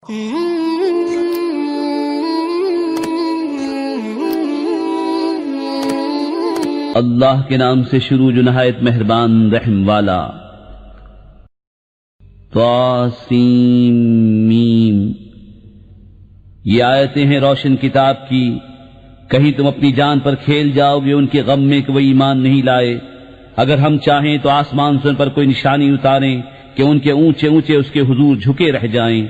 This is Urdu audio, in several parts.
اللہ کے نام سے شروع جو نہایت مہربان رحم والا۔ طاسیم میم، یہ آیتیں ہیں روشن کتاب کی۔ کہیں تم اپنی جان پر کھیل جاؤ گے ان کے غم میں کہ وہ ایمان نہیں لائے۔ اگر ہم چاہیں تو آسمان سے ان پر کوئی نشانی اتاریں کہ ان کے اونچے اونچے اس کے حضور جھکے رہ جائیں،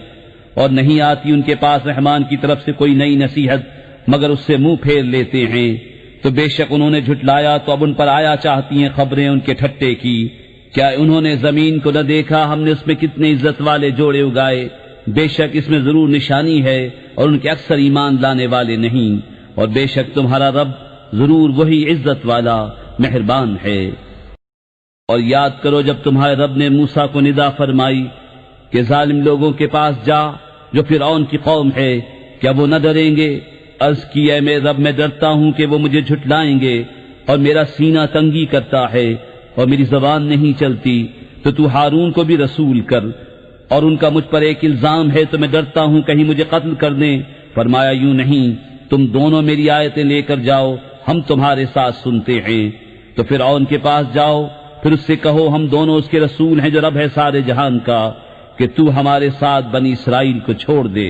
اور نہیں آتی ان کے پاس رحمان کی طرف سے کوئی نئی نصیحت مگر اس سے منہ پھیر لیتے ہیں۔ تو بے شک انہوں نے جھٹلایا تو اب ان پر آیا چاہتی ہیں خبریں ان کے ٹھٹے کی۔ کیا انہوں نے زمین کو نہ دیکھا؟ ہم نے اس میں کتنے عزت والے جوڑے اگائے۔ بے شک اس میں ضرور نشانی ہے اور ان کے اکثر ایمان لانے والے نہیں، اور بے شک تمہارا رب ضرور وہی عزت والا مہربان ہے۔ اور یاد کرو جب تمہارے رب نے موسیٰ کو ندا فرمائی کہ ظالم لوگوں کے پاس جا جو فرعون کی قوم ہے، کیا وہ نہ ڈریں گے؟ عرض کی اے میرے رب میں ڈرتا ہوں کہ وہ مجھے جھٹلائیں گے، اور میرا سینہ تنگی کرتا ہے اور میری زبان نہیں چلتی، تو ہارون کو بھی رسول کر، اور ان کا مجھ پر ایک الزام ہے تو میں ڈرتا ہوں کہیں مجھے قتل کر دیں۔ فرمایا یوں نہیں، تم دونوں میری آیتیں لے کر جاؤ، ہم تمہارے ساتھ سنتے ہیں۔ تو فرعون کے پاس جاؤ، پھر اس سے کہو ہم دونوں اس کے رسول ہیں جو رب ہے سارے جہان کا، کہ تو ہمارے ساتھ بنی اسرائیل کو چھوڑ دے۔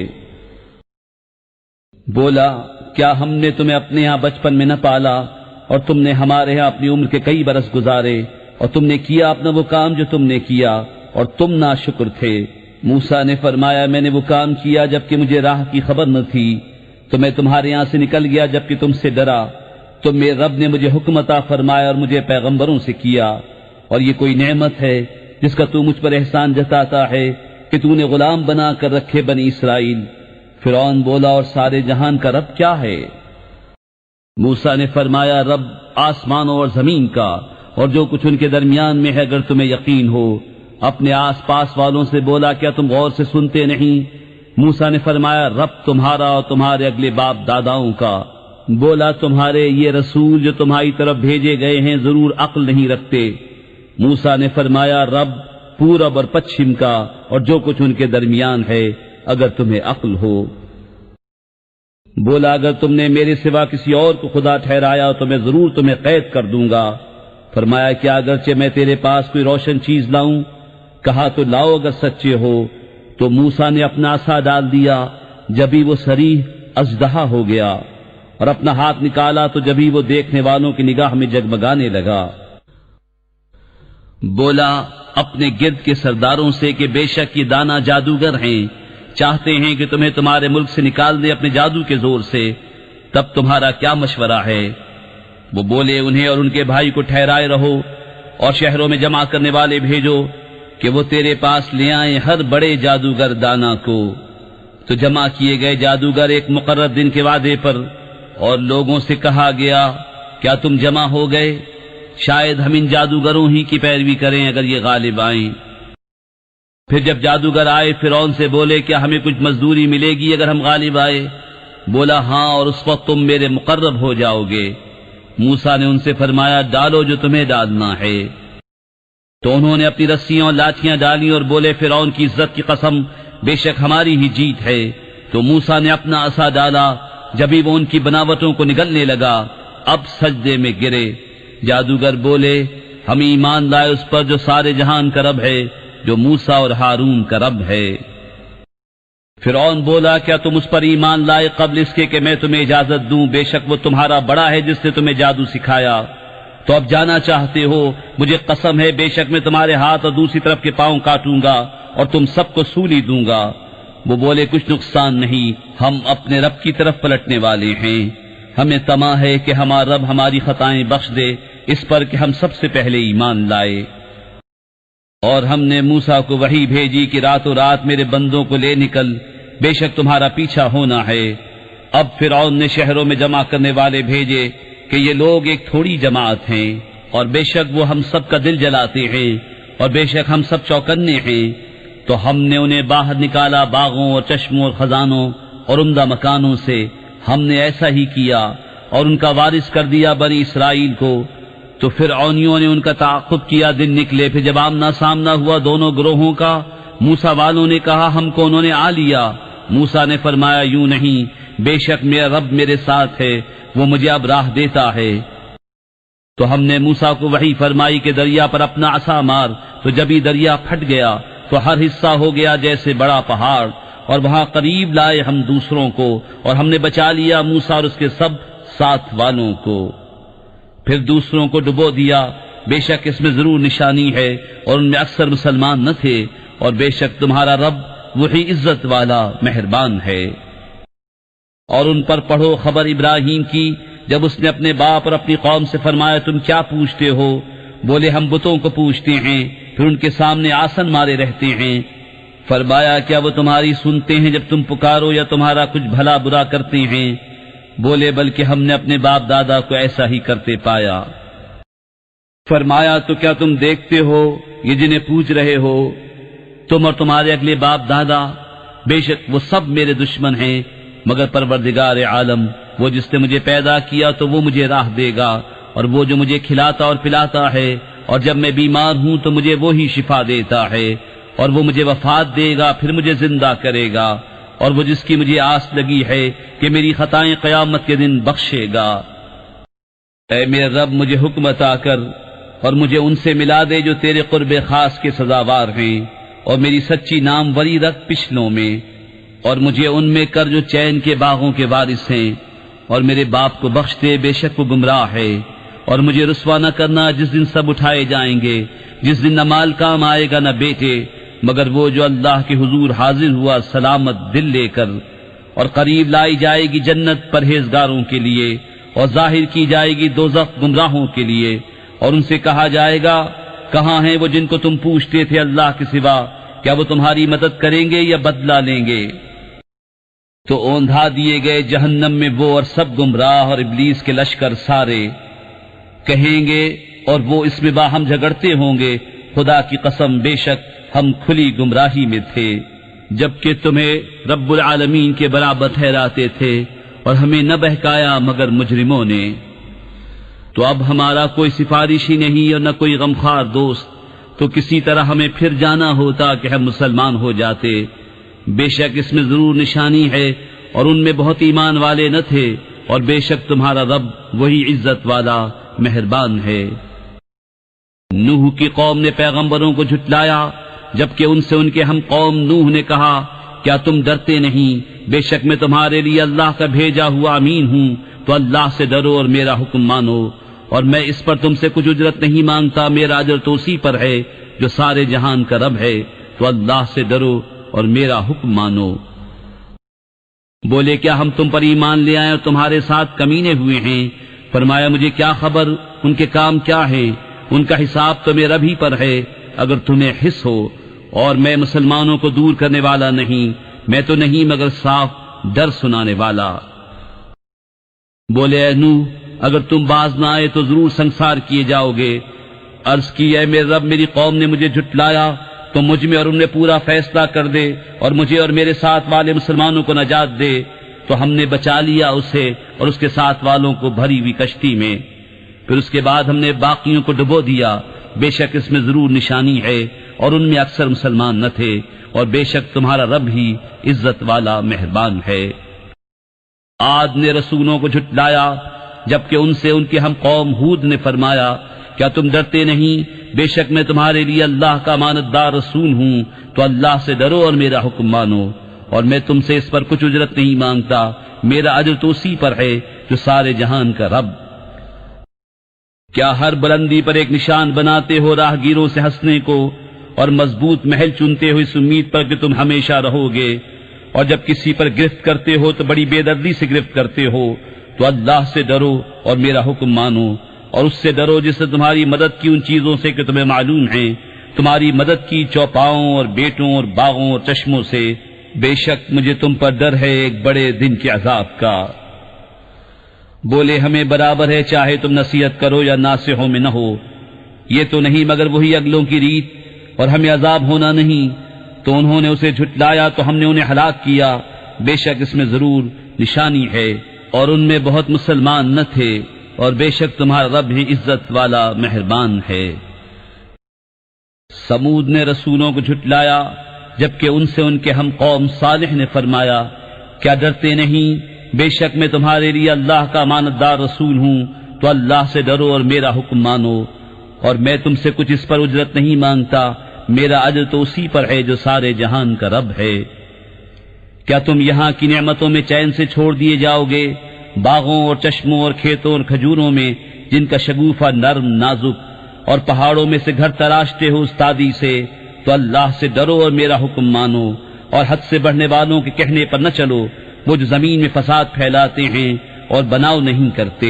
بولا کیا ہم نے تمہیں اپنے ہاں بچپن میں نہ پالا، اور تم نے ہمارے ہاں اپنی عمر کے کئی برس گزارے، اور تم نے کیا اپنا وہ کام جو تم نے کیا، اور تم ناشکر تھے۔ موسیٰ نے فرمایا میں نے وہ کام کیا جبکہ مجھے راہ کی خبر نہ تھی، تو میں تمہارے یہاں سے نکل گیا جبکہ تم سے ڈرا، تو میرے رب نے مجھے حکم عطا فرمایا اور مجھے پیغمبروں سے کیا، اور یہ کوئی نعمت ہے جس کا تو مجھ پر احسان جتاتا ہے کہ تو نے غلام بنا کر رکھے بنی اسرائیل۔ فرعون بولا اور سارے جہان کا رب کیا ہے؟ موسیٰ نے فرمایا رب آسمانوں اور زمین کا اور جو کچھ ان کے درمیان میں ہے، اگر تمہیں یقین ہو۔ اپنے آس پاس والوں سے بولا کیا تم غور سے سنتے نہیں؟ موسیٰ نے فرمایا رب تمہارا اور تمہارے اگلے باپ داداؤں کا۔ بولا تمہارے یہ رسول جو تمہاری طرف بھیجے گئے ہیں ضرور عقل نہیں رکھتے۔ موسیٰ نے فرمایا رب پورب اور پچھم کا اور جو کچھ ان کے درمیان ہے، اگر تمہیں عقل ہو۔ بولا اگر تم نے میرے سوا کسی اور کو خدا ٹھہرایا تو میں ضرور تمہیں قید کر دوں گا۔ فرمایا کیا اگرچہ میں تیرے پاس کوئی روشن چیز لاؤں؟ کہا تو لاؤ اگر سچے ہو۔ تو موسیٰ نے اپنا عصا ڈال دیا، جبھی وہ صریح اژدہا ہو گیا، اور اپنا ہاتھ نکالا تو جبھی وہ دیکھنے والوں کی نگاہ میں جگمگانے لگا۔ بولا اپنے گرد کے سرداروں سے کہ بے شک یہ دانا جادوگر ہیں، چاہتے ہیں کہ تمہیں تمہارے ملک سے نکال دے اپنے جادو کے زور سے، تب تمہارا کیا مشورہ ہے؟ وہ بولے انہیں اور ان کے بھائی کو ٹھہرائے رہو اور شہروں میں جمع کرنے والے بھیجو کہ وہ تیرے پاس لے آئیں ہر بڑے جادوگر دانا کو۔ تو جمع کیے گئے جادوگر ایک مقرر دن کے وعدے پر، اور لوگوں سے کہا گیا کیا تم جمع ہو گئے؟ شاید ہم ان جادوگروں ہی کی پیروی کریں اگر یہ غالب آئیں۔ پھر جب جادوگر آئے فرعون سے بولے کیا ہمیں کچھ مزدوری ملے گی اگر ہم غالب آئے؟ بولا ہاں، اور اس وقت تم میرے مقرب ہو جاؤ گے۔ موسیٰ نے ان سے فرمایا ڈالو جو تمہیں ڈالنا ہے۔ تو انہوں نے اپنی رسیاں اور لاٹھیاں ڈالی اور بولے فرعون کی عزت کی قسم بے شک ہماری ہی جیت ہے۔ تو موسیٰ نے اپنا عصا ڈالا، جبھی وہ ان کی بناوٹوں کو نگلنے لگا، اب سجدے میں گرے۔ جادوگر بولے ہم ایمان لائے اس پر جو سارے جہان کا رب ہے، جو موسیٰ اور ہارون کا رب ہے۔ فرعون بولا کیا تم اس پر ایمان لائے قبل اس کے کہ میں تمہیں اجازت دوں؟ بے شک وہ تمہارا بڑا ہے جس نے تمہیں جادو سکھایا۔ تو اب جانا چاہتے ہو؟ مجھے قسم ہے بے شک میں تمہارے ہاتھ اور دوسری طرف کے پاؤں کاٹوں گا اور تم سب کو سولی دوں گا۔ وہ بولے کچھ نقصان نہیں، ہم اپنے رب کی طرف پلٹنے والے ہیں۔ ہمیں طمع ہے کہ ہمارا رب ہماری خطائیں بخش دے اس پر کہ ہم سب سے پہلے ایمان لائے۔ اور ہم نے موسیٰ کو وحی بھیجی کہ راتوں رات میرے بندوں کو لے نکل، بے شک تمہارا پیچھا ہونا ہے۔ اب فرعون نے شہروں میں جمع کرنے والے بھیجے کہ یہ لوگ ایک تھوڑی جماعت ہیں، اور بے شک وہ ہم سب کا دل جلاتے ہیں، اور بے شک ہم سب چوکنے ہیں۔ تو ہم نے انہیں باہر نکالا باغوں اور چشموں اور خزانوں اور عمدہ مکانوں سے، ہم نے ایسا ہی کیا اور ان کا وارث کر دیا بنی اسرائیل کو۔ تو فرعونیوں نے ان کا تعاقب کیا، دن نکلے، پھر جب آمنا سامنا ہوا دونوں گروہوں کا، موسیٰ والوں نے کہا ہم کو انہوں نے آ لیا، موسیٰ نے فرمایا یوں نہیں، بے شک میرا رب میرے ساتھ ہے، وہ مجھے اب راہ دیتا ہے۔ تو ہم نے موسیٰ کو وحی فرمائی کہ دریا پر اپنا عصا مار، تو جب ہی دریا پھٹ گیا تو ہر حصہ ہو گیا جیسے بڑا پہاڑ، اور وہاں قریب لائے ہم دوسروں کو، اور ہم نے بچا لیا موسیٰ اور اس کے سب ساتھ والوں کو۔ پھر دوسروں کو ڈبو دیا، بے شک اس میں ضرور نشانی ہے، اور ان میں اکثر مسلمان نہ تھے، اور بے شک تمہارا رب وہی عزت والا مہربان ہے۔ اور ان پر پڑھو خبر ابراہیم کی، جب اس نے اپنے باپ اور اپنی قوم سے فرمایا تم کیا پوچھتے ہو؟ بولے ہم بتوں کو پوچھتے ہیں، پھر ان کے سامنے آسن مارے رہتے ہیں۔ فرمایا کیا وہ تمہاری سنتے ہیں جب تم پکارو، یا تمہارا کچھ بھلا برا کرتے ہیں؟ بولے بلکہ ہم نے اپنے باپ دادا کو ایسا ہی کرتے پایا۔ فرمایا تو کیا تم دیکھتے ہو یہ جنہیں پوچھ رہے ہو، تم اور تمہارے اگلے باپ دادا، بے شک وہ سب میرے دشمن ہیں، مگر پروردگار عالم وہ جس نے مجھے پیدا کیا تو وہ مجھے راہ دے گا، اور وہ جو مجھے کھلاتا اور پلاتا ہے، اور جب میں بیمار ہوں تو مجھے وہی شفا دیتا ہے، اور وہ مجھے وفات دے گا پھر مجھے زندہ کرے گا، اور وہ جس کی مجھے آس لگی ہے کہ میری خطائیں قیامت کے دن بخشے گا۔ اے میرے رب مجھے حکم عطا کر، اور مجھے ان سے ملا دے جو تیرے قرب خاص کے سزاوار ہیں، اور میری سچی ناموری رکھ پچھلوں میں، اور مجھے ان میں کر جو چین کے باغوں کے وارث ہیں، اور میرے باپ کو بخش دے بے شک وہ گمراہ ہے، اور مجھے رسوا نہ کرنا جس دن سب اٹھائے جائیں گے، جس دن نہ مال کام آئے گا نہ بیٹے، مگر وہ جو اللہ کے حضور حاضر ہوا سلامت دل لے کر، اور قریب لائی جائے گی جنت پرہیزگاروں کے لیے، اور ظاہر کی جائے گی دوزخ گمراہوں کے لیے، اور ان سے کہا جائے گا کہاں ہیں وہ جن کو تم پوچھتے تھے اللہ کے سوا، کیا وہ تمہاری مدد کریں گے یا بدلہ لیں گے؟ تو اوندھا دیے گئے جہنم میں وہ اور سب گمراہ اور ابلیس کے لشکر سارے، کہیں گے اور وہ اس میں باہم جھگڑتے ہوں گے خدا کی قسم بے شک ہم کھلی گمراہی میں تھے، جبکہ تمہیں رب العالمین کے برابر ٹھہراتے تھے، اور ہمیں نہ بہکایا مگر مجرموں نے۔ تو اب ہمارا کوئی سفارشی نہیں اور نہ کوئی غمخوار دوست، تو کسی طرح ہمیں پھر جانا ہوتا کہ ہم مسلمان ہو جاتے۔ بے شک اس میں ضرور نشانی ہے، اور ان میں بہت ایمان والے نہ تھے، اور بے شک تمہارا رب وہی عزت والا مہربان ہے۔ نوح کی قوم نے پیغمبروں کو جھٹلایا، جبکہ ان سے ان کے ہم قوم نوح نے کہا کیا تم ڈرتے نہیں؟ بے شک میں تمہارے لیے اللہ کا بھیجا ہوا امین ہوں، تو اللہ سے ڈرو اور میرا حکم مانو، اور میں اس پر تم سے کچھ اجرت نہیں مانگتا، میرا اجر تو اسی پر ہے جو سارے جہان کا رب ہے، تو اللہ سے ڈرو اور میرا حکم مانو۔ بولے کیا ہم تم پر ایمان لے آئے اور تمہارے ساتھ کمینے ہوئے ہیں؟ فرمایا مجھے کیا خبر ان کے کام کیا ہیں، ان کا حساب تو میرا بھی پر ہے، اگر تمہیں حس ہو، اور میں مسلمانوں کو دور کرنے والا نہیں، میں تو نہیں مگر صاف ڈر سنانے والا۔ بولے اے نوح اگر تم باز نہ آئے تو ضرور سنسار کیے جاؤ گے۔ عرض کی اے میرے رب میری قوم نے مجھے جھٹلایا، تو مجھ میں اور ان میں پورا فیصلہ کر دے، اور مجھے اور میرے ساتھ والے مسلمانوں کو نجات دے۔ تو ہم نے بچا لیا اسے اور اس کے ساتھ والوں کو بھری ہوئی کشتی میں، پھر اس کے بعد ہم نے باقیوں کو ڈبو دیا، بے شک اس میں ضرور نشانی ہے، اور ان میں اکثر مسلمان نہ تھے، اور بے شک تمہارا رب ہی عزت والا مہربان ہے۔ عاد نے رسولوں کو جھٹلایا، جبکہ ان سے ان کے ہم قوم ہود نے فرمایا کیا تم ڈرتے نہیں؟ بے شک میں تمہارے لیے اللہ کا امانت دار رسول ہوں، تو اللہ سے ڈرو اور میرا حکم مانو، اور میں تم سے اس پر کچھ اجرت نہیں مانگتا، میرا اجر تو اسی پر ہے جو سارے جہان کا رب۔ کیا ہر بلندی پر ایک نشان بناتے ہو راہگیروں سے ہنسنے کو، اور مضبوط محل چنتے ہو اس امید پر کہ تم ہمیشہ رہو گے، اور جب کسی پر گرفت کرتے ہو تو بڑی بے دردی سے گرفت کرتے ہو، تو اللہ سے ڈرو اور میرا حکم مانو، اور اس سے ڈرو جس نے تمہاری مدد کی ان چیزوں سے کہ تمہیں معلوم ہیں، تمہاری مدد کی چوپاؤں اور بیٹوں اور باغوں اور چشموں سے، بے شک مجھے تم پر ڈر ہے ایک بڑے دن کے عذاب کا۔ بولے ہمیں برابر ہے چاہے تم نصیحت کرو یا ناصحوں میں نہ ہو، یہ تو نہیں مگر وہی اگلوں کی ریت، اور ہمیں عذاب ہونا نہیں۔ تو انہوں نے اسے جھٹلایا تو ہم نے انہیں ہلاک کیا، بے شک اس میں ضرور نشانی ہے، اور ان میں بہت مسلمان نہ تھے، اور بے شک تمہارا رب ہی عزت والا مہربان ہے۔ سمود نے رسولوں کو جھٹلایا، جبکہ ان سے ان کے ہم قوم صالح نے فرمایا کیا ڈرتے نہیں، بے شک میں تمہارے لیے اللہ کا امانتدار رسول ہوں، تو اللہ سے ڈرو اور میرا حکم مانو، اور میں تم سے کچھ اس پر اجرت نہیں مانگتا، میرا اجر تو اسی پر ہے جو سارے جہان کا رب ہے۔ کیا تم یہاں کی نعمتوں میں چین سے چھوڑ دیے جاؤ گے، باغوں اور چشموں اور کھیتوں اور کھجوروں میں جن کا شگوفہ نرم نازک، اور پہاڑوں میں سے گھر تراشتے ہو استادی سے، تو اللہ سے ڈرو اور میرا حکم مانو، اور حد سے بڑھنے والوں کے کہنے پر نہ چلو، وہ جو زمین میں فساد پھیلاتے ہیں اور بناؤ نہیں کرتے۔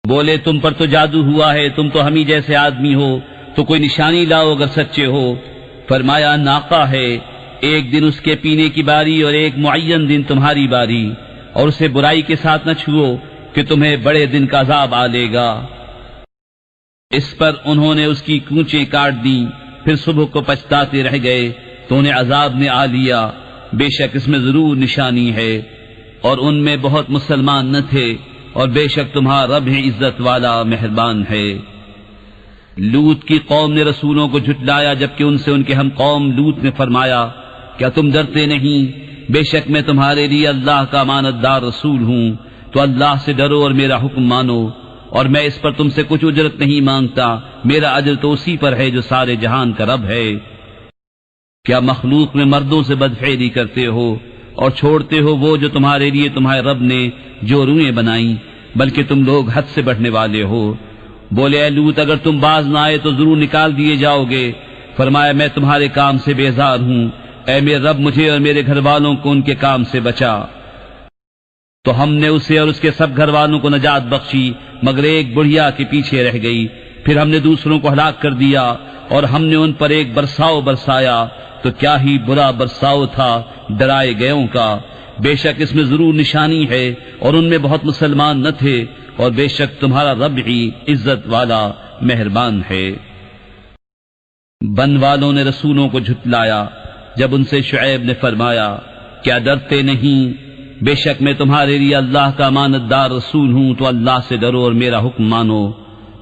بولے تم پر تو جادو ہوا ہے، تم تو ہم ہی جیسے آدمی ہو، تو کوئی نشانی لاؤ اگر سچے ہو۔ فرمایا ناقہ ہے، ایک دن اس کے پینے کی باری اور ایک معین دن تمہاری باری، اور اسے برائی کے ساتھ نہ چھوؤ کہ تمہیں بڑے دن کا عذاب آ لے گا۔ اس پر انہوں نے اس کی کونچیں کاٹ دیں، پھر صبح کو پچھتاتے رہ گئے تو انہیں عذاب نے آ لیا، بے شک اس میں ضرور نشانی ہے، اور ان میں بہت مسلمان نہ تھے، اور بے شک تمہارا رب ہی عزت والا مہربان ہے۔ لوط کی قوم نے رسولوں کو جھٹلایا جبکہ ان سے ان کے ہم قوم لوط نے فرمایا کیا تم ڈرتے نہیں، بے شک میں تمہارے لیے اللہ کا امانتدار رسول ہوں، تو اللہ سے ڈرو اور میرا حکم مانو، اور میں اس پر تم سے کچھ اجرت نہیں مانگتا، میرا اجر تو اسی پر ہے جو سارے جہان کا رب ہے۔ کیا مخلوق میں مردوں سے بدفعلی کرتے ہو اور چھوڑتے ہو وہ جو تمہارے لیے تمہارے رب نے جو روئیں بنائیں، بلکہ تم لوگ حد سے بڑھنے والے ہو۔ بولے اے لوط اگر تم باز نہ آئے تو ضرور نکال دیے جاؤ گے۔ فرمایا میں تمہارے کام سے بیزار ہوں، اے میرے رب مجھے اور میرے گھر والوں کو ان کے کام سے بچا۔ تو ہم نے اسے اور اس کے سب گھر والوں کو نجات بخشی، مگر ایک بڑھیا کے پیچھے رہ گئی۔ پھر ہم نے دوسروں کو ہلاک کر دیا، اور ہم نے ان پر ایک برساؤ برسایا، تو کیا ہی برا برساؤ تھا ڈرائے گئوں کا۔ بے شک اس میں ضرور نشانی ہے، اور ان میں بہت مسلمان نہ تھے، اور بے شک تمہارا رب ہی عزت والا مہربان ہے۔ بن والوں نے رسولوں کو جھٹلایا جب ان سے شعیب نے فرمایا کیا ڈرتے نہیں، بے شک میں تمہارے لیے اللہ کا امانت دار رسول ہوں، تو اللہ سے ڈرو اور میرا حکم مانو،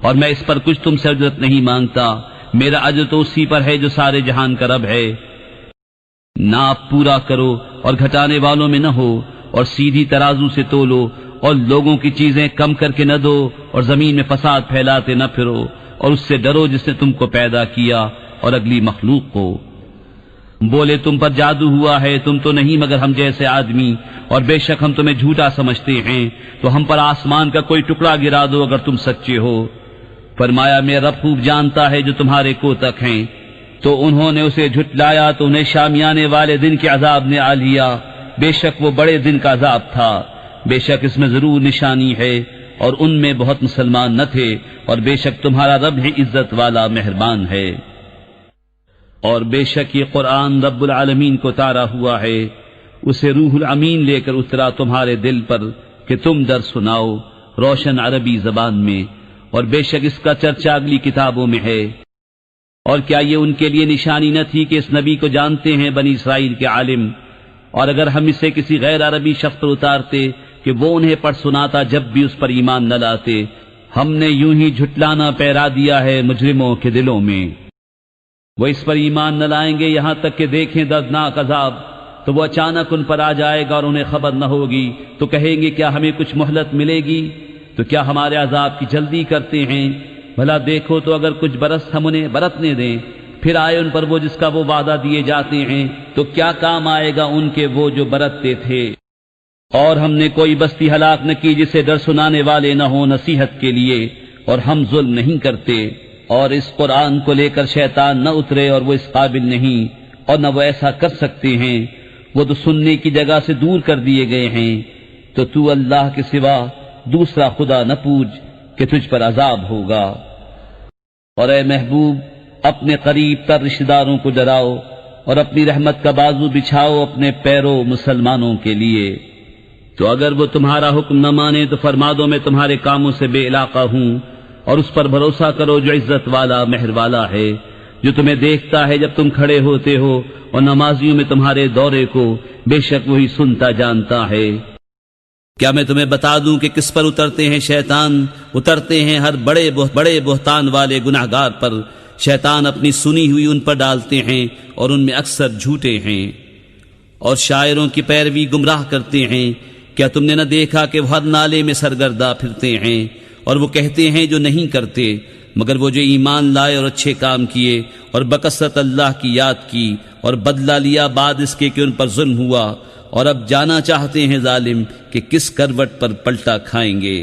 اور میں اس پر کچھ تم سے اجرت نہیں مانگتا، میرا اجر تو اسی پر ہے جو سارے جہان کا رب ہے۔ ناپ پورا کرو اور گھٹانے والوں میں نہ ہو، اور سیدھی ترازو سے تولو، اور لوگوں کی چیزیں کم کر کے نہ دو، اور زمین میں فساد پھیلاتے نہ پھرو، اور اس سے ڈرو جس نے تم کو پیدا کیا اور اگلی مخلوق کو۔ بولے تم پر جادو ہوا ہے، تم تو نہیں مگر ہم جیسے آدمی، اور بے شک ہم تمہیں جھوٹا سمجھتے ہیں، تو ہم پر آسمان کا کوئی ٹکڑا گرا دو اگر تم سچے ہو۔ فرمایا میرا رب خوب جانتا ہے جو تمہارے کوتک ہیں۔ تو انہوں نے اسے جھٹلایا تو انہیں شامیانے والے دن کے عذاب نے آ لیا، بے شک وہ بڑے دن کا عذاب تھا۔ بے شک اس میں ضرور نشانی ہے، اور ان میں بہت مسلمان نہ تھے، اور بے شک تمہارا رب ہی عزت والا مہربان ہے۔ اور بے شک یہ قرآن رب العالمین کو اتارا ہوا ہے، اسے روح الامین لے کر اترا تمہارے دل پر کہ تم در سناؤ روشن عربی زبان میں، اور بے شک اس کا چرچا اگلی کتابوں میں ہے۔ اور کیا یہ ان کے لیے نشانی نہ تھی کہ اس نبی کو جانتے ہیں بنی اسرائیل کے عالم، اور اگر ہم اسے کسی غیر عربی شخص پر اتارتے کہ وہ انہیں پڑھ سناتا جب بھی اس پر ایمان نہ لاتے، ہم نے یوں ہی جھٹلانا پیرا دیا ہے مجرموں کے دلوں میں۔ وہ اس پر ایمان نہ لائیں گے یہاں تک کہ دیکھیں دردناک عذاب، تو وہ اچانک ان پر آ جائے گا اور انہیں خبر نہ ہوگی، تو کہیں گے کیا ہمیں کچھ مہلت ملے گی؟ تو کیا ہمارے عذاب کی جلدی کرتے ہیں؟ بھلا دیکھو تو اگر کچھ برس ہم انہیں برتنے دیں، پھر آئے ان پر وہ جس کا وہ وعدہ دیے جاتے ہیں، تو کیا کام آئے گا ان کے وہ جو برتتے تھے؟ اور ہم نے کوئی بستی ہلاک نہ کی جسے ڈر سنانے والے نہ ہوں نصیحت کے لیے، اور ہم ظلم نہیں کرتے۔ اور اس قرآن کو لے کر شیطان نہ اترے، اور وہ اس قابل نہیں، اور نہ وہ ایسا کر سکتے ہیں، وہ تو سننے کی جگہ سے دور کر دیے گئے ہیں۔ تو اللہ کے سوا دوسرا خدا نہ پوج کہ تجھ پر عذاب ہوگا۔ اور اے محبوب اپنے قریب تر رشتہ داروں کو ڈراؤ، اور اپنی رحمت کا بازو بچھاؤ اپنے پیرو مسلمانوں کے لیے۔ تو اگر وہ تمہارا حکم نہ مانے تو فرما دو میں تمہارے کاموں سے بے علاقہ ہوں، اور اس پر بھروسہ کرو جو عزت والا مہر والا ہے، جو تمہیں دیکھتا ہے جب تم کھڑے ہوتے ہو اور نمازیوں میں تمہارے دورے کو، بے شک وہی سنتا جانتا ہے۔ کیا میں تمہیں بتا دوں کہ کس پر اترتے ہیں شیطان؟ اترتے ہیں ہر بڑے بہتان والے گناہگار پر، شیطان اپنی سنی ہوئی ان پر ڈالتے ہیں اور ان میں اکثر جھوٹے ہیں۔ اور شاعروں کی پیروی گمراہ کرتے ہیں، کیا تم نے نہ دیکھا کہ وہ ہر نالے میں سرگردہ پھرتے ہیں، اور وہ کہتے ہیں جو نہیں کرتے، مگر وہ جو ایمان لائے اور اچھے کام کیے اور بکثرت اللہ کی یاد کی اور بدلہ لیا بعد اس کے کہ ان پر ظلم ہوا، اور اب جانا چاہتے ہیں ظالم کہ کس کروٹ پر پلٹا کھائیں گے۔